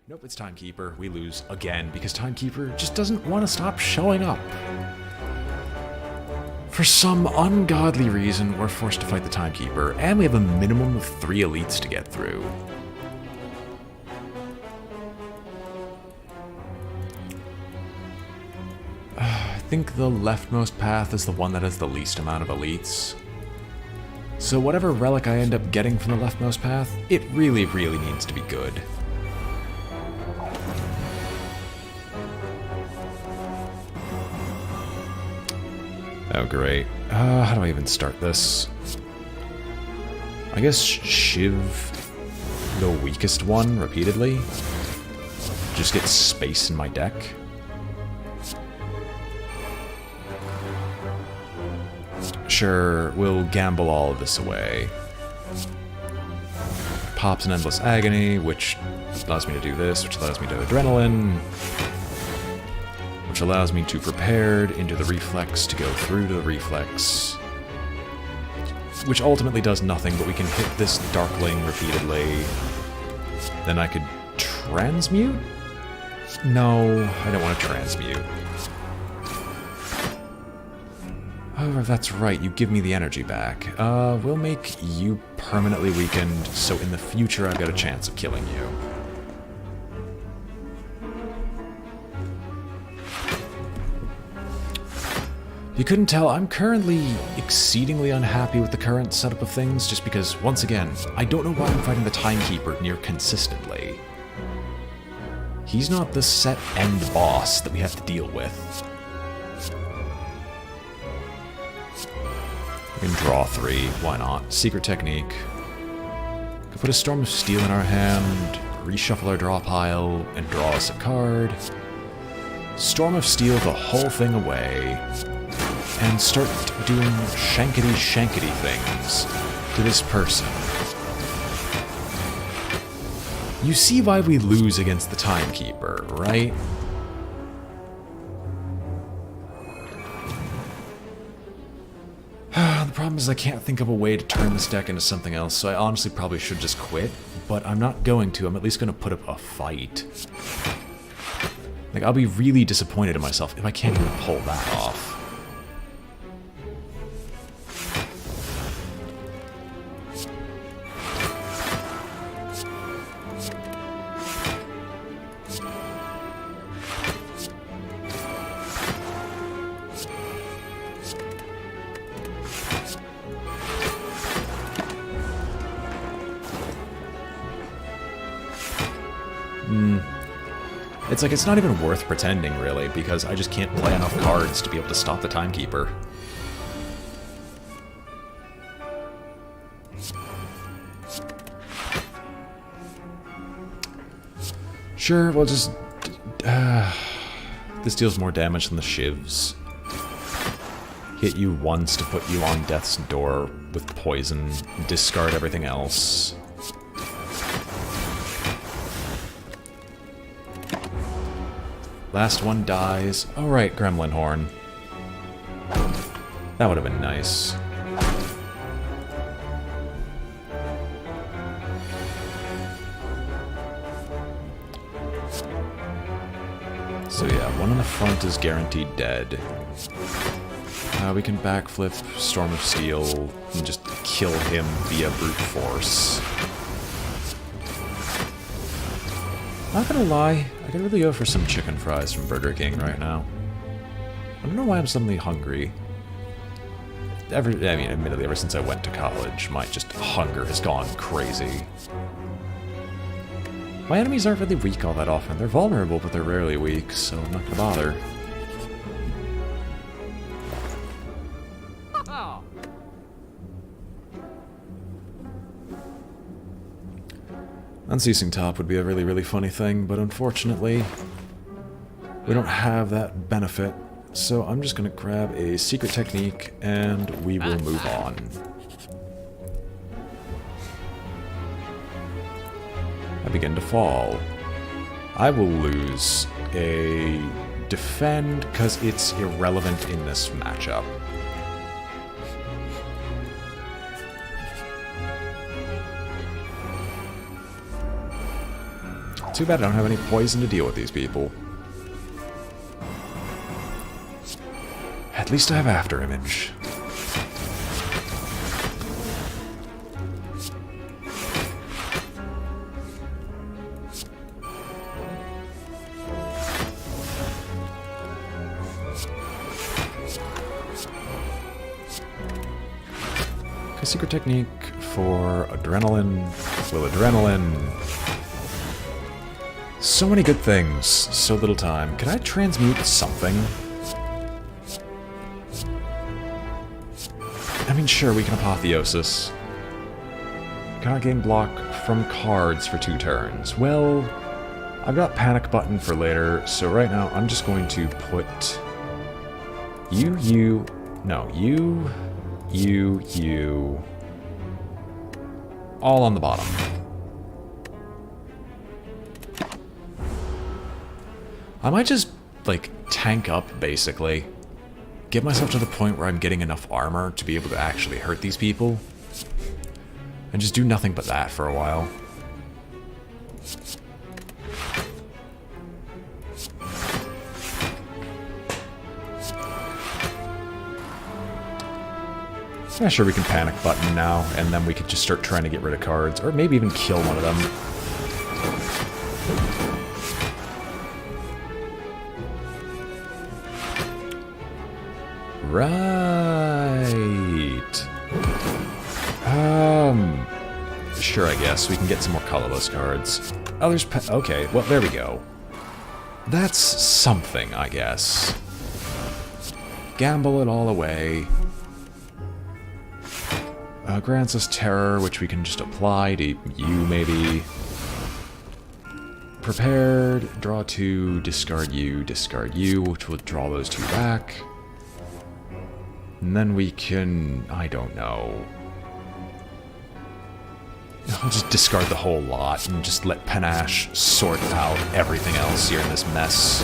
Nope, it's Timekeeper. We lose again because Timekeeper just doesn't want to stop showing up. For some ungodly reason, we're forced to fight the Timekeeper, and we have a minimum of 3 elites to get through. I think the leftmost path is the one that has the least amount of elites. So whatever relic I end up getting from the leftmost path, it really, really needs to be good. Oh, great. How do I even start this? I guess Shiv, the weakest one, repeatedly. Just get space in my deck. Sure, we'll gamble all of this away. Pops an Endless Agony, which allows me to do this, which allows me to Adrenaline, which allows me to Prepared into the Reflex to go through to the Reflex, which ultimately does nothing, but we can hit this Darkling repeatedly. Then I could Transmute? No, I don't want to Transmute. Oh, that's right, you give me the energy back. We'll make you permanently weakened, so in the future I've got a chance of killing you. If you couldn't tell, I'm currently exceedingly unhappy with the current setup of things, just because, once again, I don't know why I'm fighting the Timekeeper near consistently. He's not the set end boss that we have to deal with. We can draw 3, why not? Secret Technique. Could put a Storm of Steel in our hand, reshuffle our draw pile, and draw us a card. Storm of Steel the whole thing away, and start doing shankety things to this person. You see why we lose against the Timekeeper, right? The problem is I can't think of a way to turn this deck into something else, so I honestly probably should just quit, but I'm not going to. I'm at least going to put up a fight. Like, I'll be really disappointed in myself if I can't even pull that off. It's like, it's not even worth pretending, really, because I just can't play enough cards to be able to stop the Timekeeper. Sure, we'll just... this deals more damage than the Shivs. Hit you once to put you on death's door with poison, discard everything else. Last one dies. Alright, Gremlin Horn. That would have been nice. So yeah, one in the front is guaranteed dead. We can backflip Storm of Steel and just kill him via brute force. Not gonna lie, I could really go for some chicken fries from Burger King right now. I don't know why I'm suddenly hungry. Admittedly, ever since I went to college, my just hunger has gone crazy. My enemies aren't really weak all that often. They're vulnerable, but they're rarely weak, so I'm not gonna bother. Unceasing Top would be a really, really funny thing, but unfortunately, we don't have that benefit, so I'm just gonna grab a Secret Technique, and we will move on. I begin to fall. I will lose a Defend, because it's irrelevant in this matchup. Too bad I don't have any poison to deal with these people. At least I have After Image. Secret technique for adrenaline. Will adrenaline. So many good things. So little time. Can I transmute something? I mean, sure, we can apotheosis. Cannot gain block from cards for 2 turns. Well, I've got panic button for later, so right now I'm just going to put you, all on the bottom. I might just, like, tank up, basically. Get myself to the point where I'm getting enough armor to be able to actually hurt these people. And just do nothing but that for a while. Yeah, sure, we can panic button now, and then we could just start trying to get rid of cards, or maybe even kill one of them. Right. Sure, I guess. We can get some more colorless cards. Oh, there's... okay, well, there we go. That's something, I guess. Gamble it all away. Grants us terror, which we can just apply to you, maybe. Prepared, draw 2, discard you, which will draw those 2 back. And then we can... I don't know. I'll just discard the whole lot and just let Panache sort out everything else here in this mess.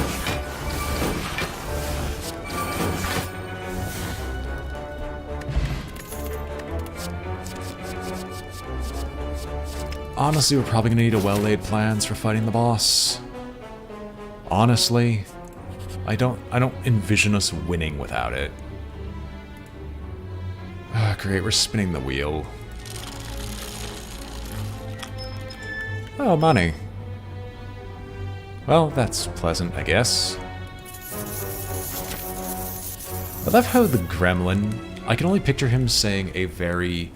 Honestly, we're probably gonna need a well-laid plans for fighting the boss. Honestly, I don't envision us winning without it. Ah, great, we're spinning the wheel. Oh, money. Well, that's pleasant, I guess. I love how the gremlin, I can only picture him saying a very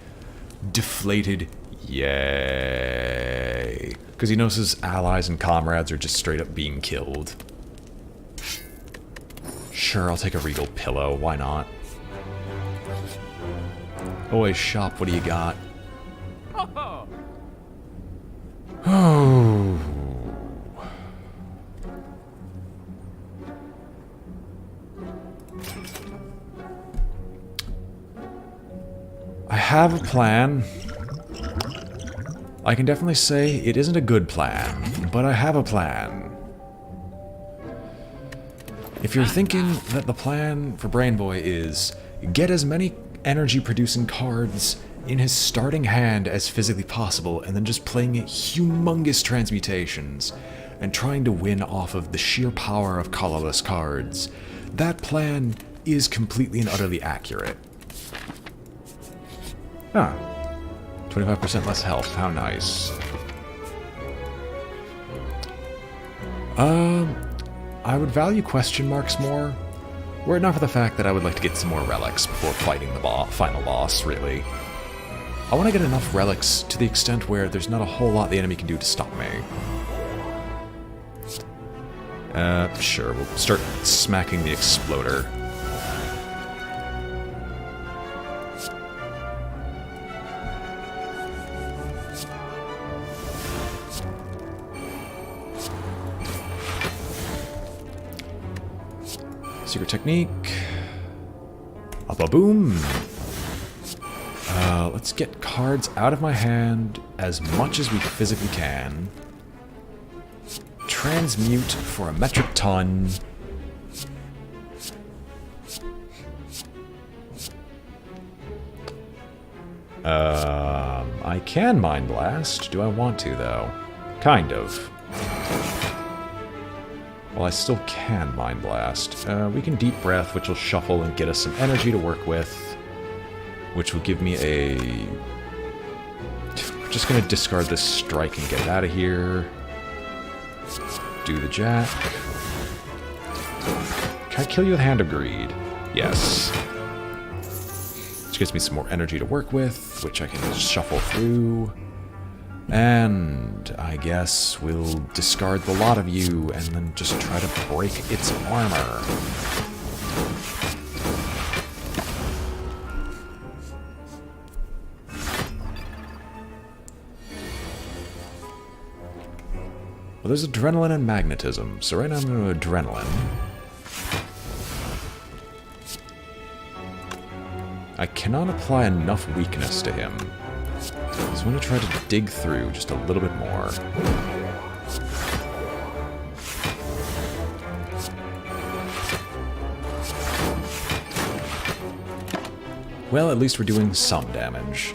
deflated yay, because he knows his allies and comrades are just straight up being killed. Sure, I'll take a regal pillow, why not? Oi, shop, what do you got? Oh. I have a plan. I can definitely say it isn't a good plan, but I have a plan. If you're thinking that the plan for BrainBoy is get as many energy-producing cards in his starting hand as physically possible, and then just playing humongous transmutations, and trying to win off of the sheer power of colorless cards, that plan is completely and utterly accurate. Ah. 25% less health, how nice. I would value question marks more, were it not for the fact that I would like to get some more relics before fighting the final boss, really. I want to get enough relics to the extent where there's not a whole lot the enemy can do to stop me. Sure, we'll start smacking the exploder. Secret technique. Up-a-boom. Let's get cards out of my hand as much as we physically can. Transmute for a metric ton. I can Mind Blast. Do I want to, though? Kind of. Well, I still can Mind Blast. We can Deep Breath, which will shuffle and get us some energy to work with, which will give me a... We're just going to discard this strike and get it out of here. Do the jack. Can I kill you with Hand of Greed? Yes. Which gives me some more energy to work with, which I can just shuffle through. And I guess we'll discard the lot of you and then just try to break its armor. Well, there's adrenaline and magnetism, so right now I'm going to adrenaline. I cannot apply enough weakness to him. So I'm going to try to dig through just a little bit more. Well, at least we're doing some damage.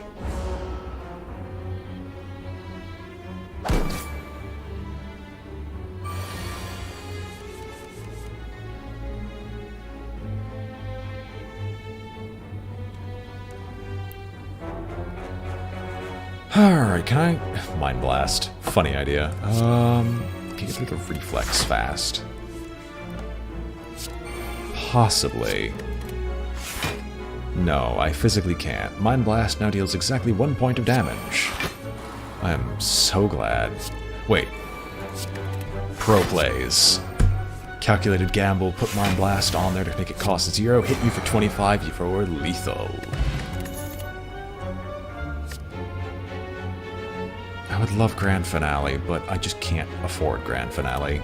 Alright, can I... Mind Blast. Funny idea. Can you get through the reflex fast? Possibly. No, I physically can't. Mind Blast now deals exactly 1 point of damage. I am so glad. Wait. Pro plays. Calculated gamble, put Mind Blast on there to make it cost 0, hit you for 25, you for lethal. I would love Grand Finale, but I just can't afford Grand Finale.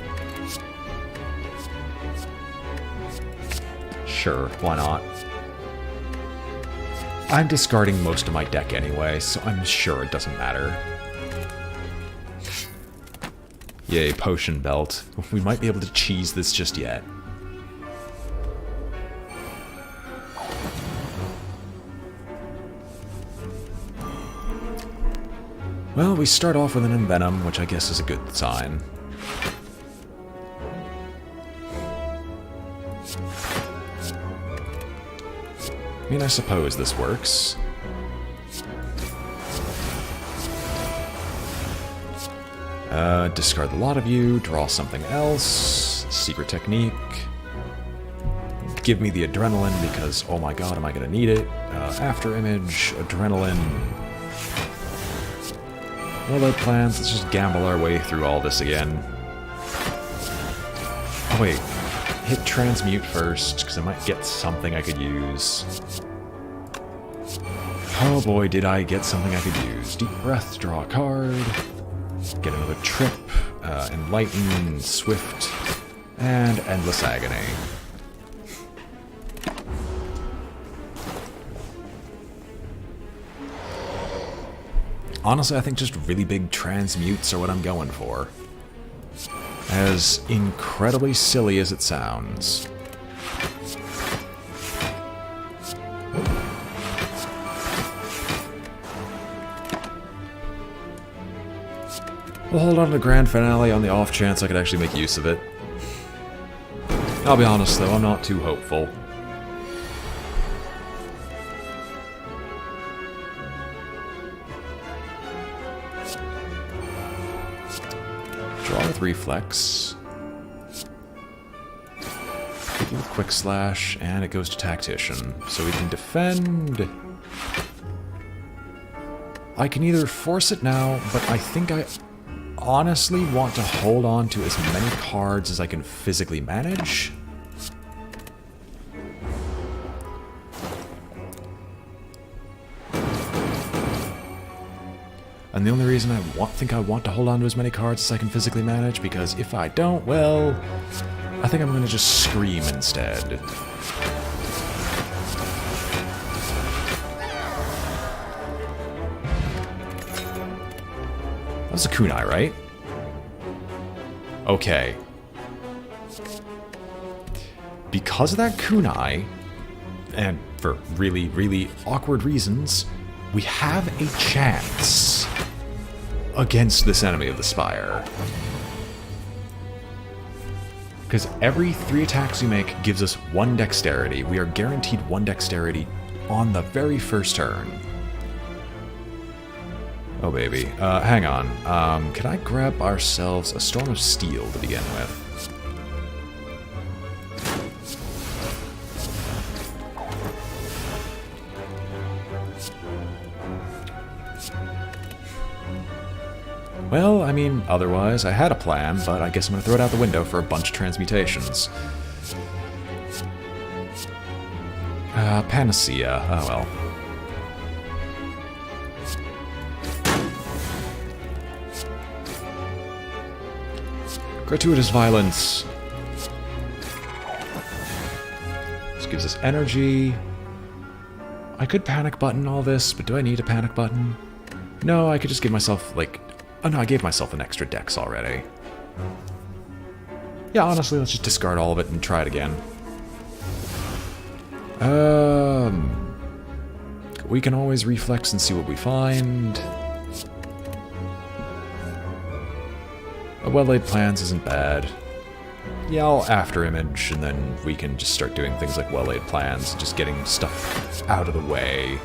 Sure, why not? I'm discarding most of my deck anyway, so I'm sure it doesn't matter. Yay, Potion Belt. We might be able to cheese this just yet. Well, we start off with an Envenom, which I guess is a good sign. I mean, I suppose this works. Discard the lot of you, draw something else. Secret technique. Give me the adrenaline because, oh my god, am I going to need it. After image, adrenaline. Well, no plans, let's just gamble our way through all this again. Oh wait, hit transmute first, because I might get something I could use. Oh boy, did I get something I could use. Deep breath, draw a card, get another trip, enlighten, swift, and endless agony. Honestly, I think just really big transmutes are what I'm going for. As incredibly silly as it sounds. We'll hold on to the Grand Finale on the off chance I could actually make use of it. I'll be honest though, I'm not too hopeful. Draw with Reflex. Hit you with Quick Slash, and it goes to Tactician. So we can defend. I can either force it now, but I think I honestly want to hold on to as many cards as I can physically manage. And the only reason I think I want to hold on to as many cards as I can physically manage, because if I don't, well, I think I'm going to just scream instead. That was a kunai, right? Okay. Because of that kunai, and for really, really awkward reasons, we have a chance against this enemy of the Spire. Because every 3 attacks we make gives us 1 dexterity. We are guaranteed 1 dexterity on the very first turn. Oh, baby. Hang on. Can I grab ourselves a Storm of Steel to begin with? Well, I mean, otherwise, I had a plan, but I guess I'm gonna throw it out the window for a bunch of transmutations. Panacea. Oh, well. Gratuitous Violence. This gives us energy. I could panic button all this, but do I need a panic button? No, I could just give myself, like... Oh no, I gave myself an extra dex already. Yeah, honestly, let's just discard all of it and try it again. We can always reflex and see what we find. A well-laid plans isn't bad. Yeah, I'll after image, and then we can just start doing things like well-laid plans, just getting stuff out of the way.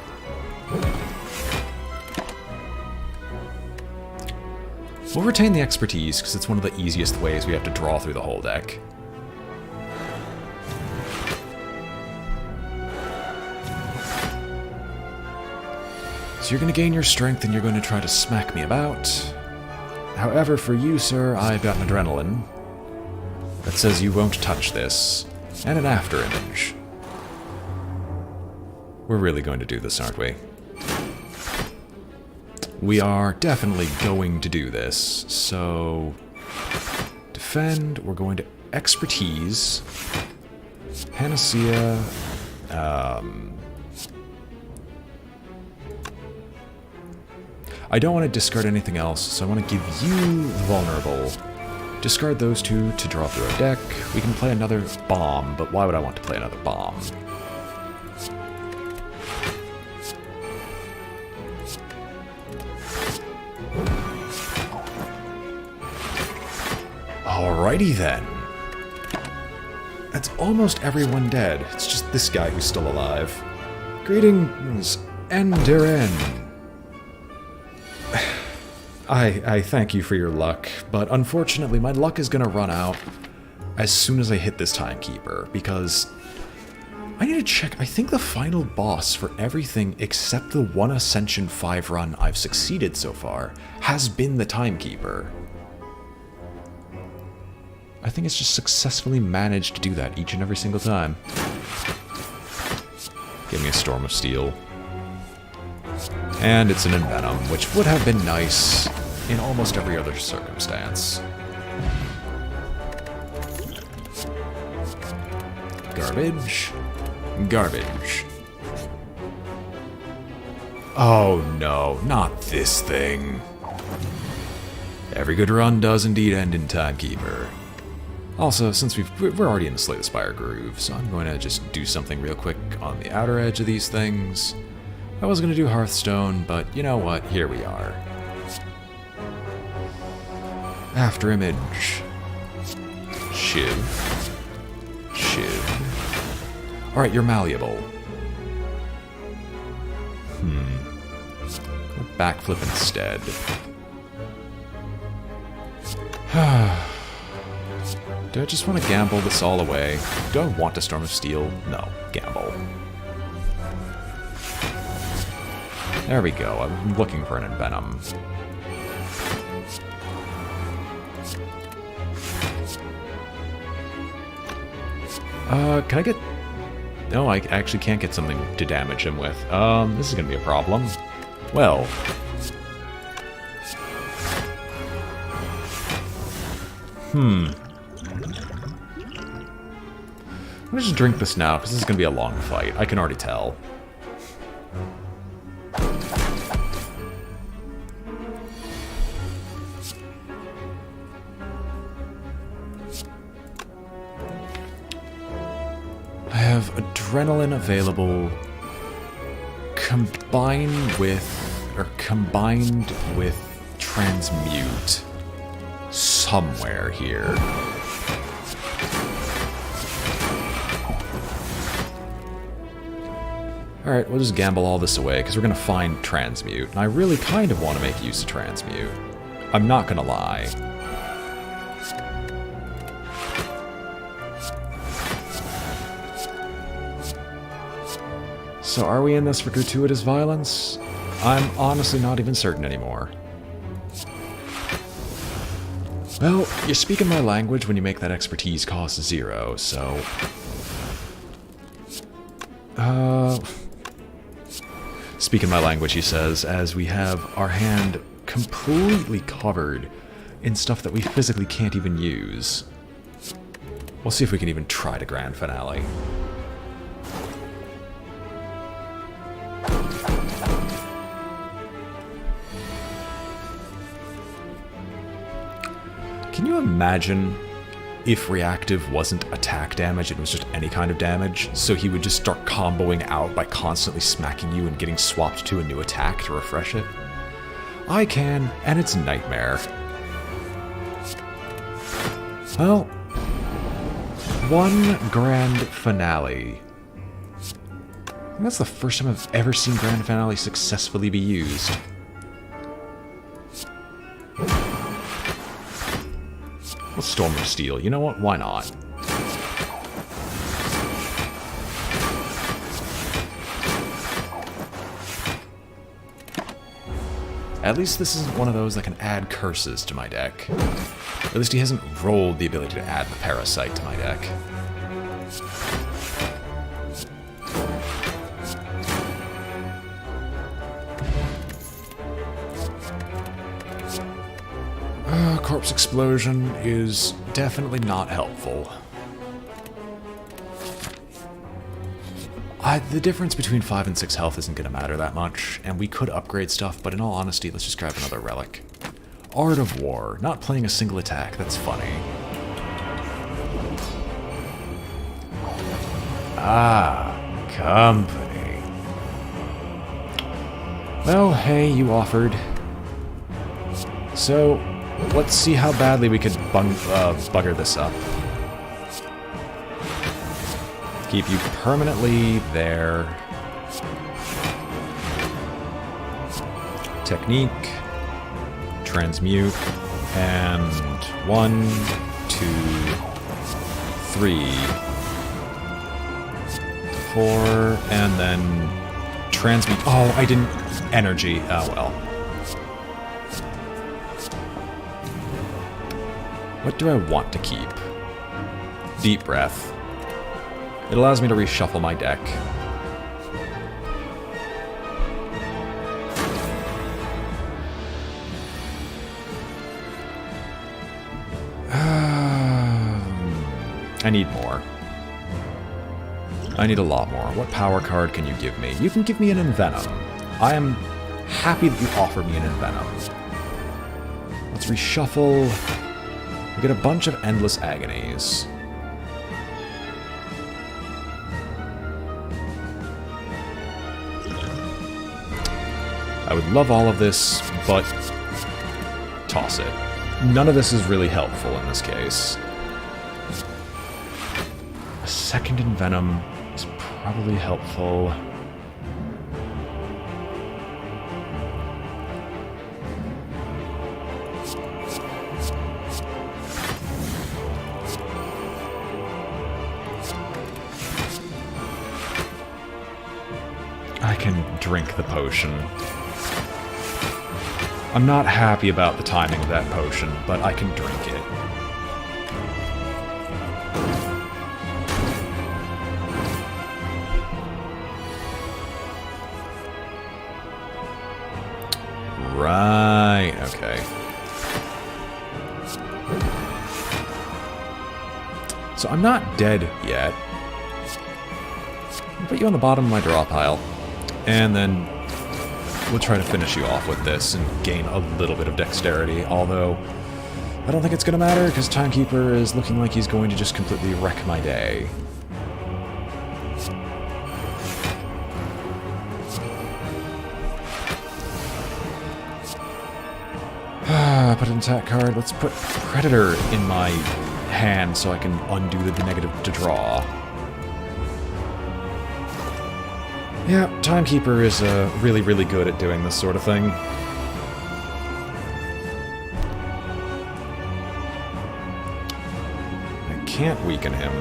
We'll retain the expertise, because it's one of the easiest ways we have to draw through the whole deck. So you're going to gain your strength, and you're going to try to smack me about. However, for you, sir, I've got an adrenaline that says you won't touch this, and an after image. We're really going to do this, aren't we? We are definitely going to do this, so... Defend, we're going to expertise, Panacea, I don't want to discard anything else, so I want to give you the vulnerable. Discard those 2 to draw through our deck. We can play another bomb, but why would I want to play another bomb? Alrighty then. That's almost everyone dead. It's just this guy who's still alive. Greetings, Enderin. I thank you for your luck, but unfortunately my luck is gonna run out as soon as I hit this timekeeper, because I need to check. I think the final boss for everything except the 1 Ascension 5 run I've succeeded so far has been the timekeeper. I think it's just successfully managed to do that each and every single time. Give me a Storm of Steel. And it's an Envenom, which would have been nice in almost every other circumstance. Garbage. Garbage. Oh no, not this thing. Every good run does indeed end in Timekeeper. Also, since we're already in the Slay the Spire groove, so I'm going to just do something real quick on the outer edge of these things. I was going to do Hearthstone, but you know what? Here we are. After image. Shiv. Shiv. Alright, you're malleable. Backflip instead. Do I just want to gamble this all away? Do I want a Storm of Steel? No. Gamble. There we go. I'm looking for an Envenom. Can I get... No, I actually can't get something to damage him with. This is gonna be a problem. Well... I'm gonna just drink this now, because this is gonna be a long fight. I can already tell. I have adrenaline available combined with transmute somewhere here. Alright, we'll just gamble all this away, because we're going to find Transmute. And I really kind of want to make use of Transmute. I'm not going to lie. So are we in this for gratuitous violence? I'm honestly not even certain anymore. Well, you're speaking my language when you make that expertise cost 0, so... Speaking my language, he says, as we have our hand completely covered in stuff that we physically can't even use. We'll see if we can even try to grand finale. Can you imagine if reactive wasn't attack damage, it was just any kind of damage, so he would just start comboing out by constantly smacking you and getting swapped to a new attack to refresh it? I can, and it's a nightmare. Well, one grand finale. I think that's the first time I've ever seen grand finale successfully be used. Let's Storm of Steel. You know what? Why not? At least this isn't one of those that can add curses to my deck. At least he hasn't rolled the ability to add the Parasite to my deck. Corpse Explosion is definitely not helpful. The difference between 5 and 6 health isn't going to matter that much, and we could upgrade stuff, but in all honesty, let's just grab another relic. Art of War. Not playing a single attack, that's funny. Ah, company. Well, hey, you offered. So, let's see how badly we could bugger this up. Keep you permanently there. Technique. Transmute. And 1, 2, 3, 4, and then transmute. Oh, I didn't energy. Oh well. What do I want to keep? Deep breath. It allows me to reshuffle my deck. I need more. I need a lot more. What power card can you give me? You can give me an Envenom. I am happy that you offer me an Envenom. Let's reshuffle. We get a bunch of Endless Agonies. I would love all of this, but toss it. None of this is really helpful in this case. A second Envenom is probably helpful. I can drink the potion. I'm not happy about the timing of that potion, but I can drink it. Right, okay. So I'm not dead yet. I'll put you on the bottom of my draw pile. And then we'll try to finish you off with this and gain a little bit of dexterity, although I don't think it's going to matter because Timekeeper is looking like he's going to just completely wreck my day. Put an attack card. Let's put Predator in my hand so I can undo the negative to draw. Yeah, Timekeeper is really, really good at doing this sort of thing. I can't weaken him.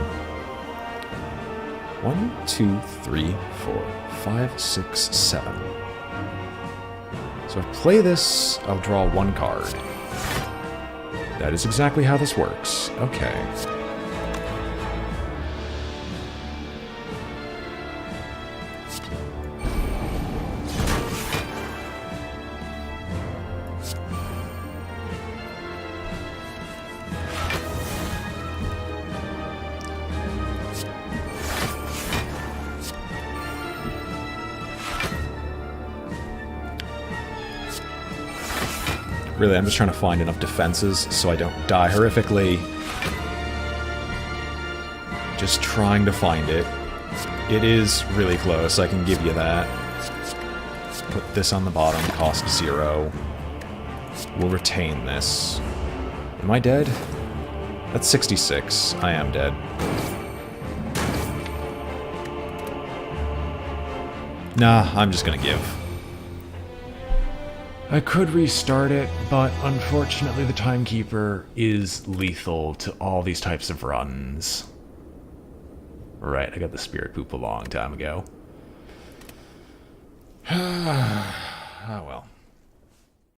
1, 2, 3, 4, 5, 6, 7. So if I play this, I'll draw 1 card. That is exactly how this works. Okay. Really, I'm just trying to find enough defenses so I don't die horrifically. Just trying to find it. It is really close, I can give you that. Put this on the bottom, cost 0. We'll retain this. Am I dead? That's 66. I am dead. Nah, I'm just gonna give. I could restart it, but unfortunately the Timekeeper is lethal to all these types of runs. Right, I got the Spirit Poop a long time ago. Oh well.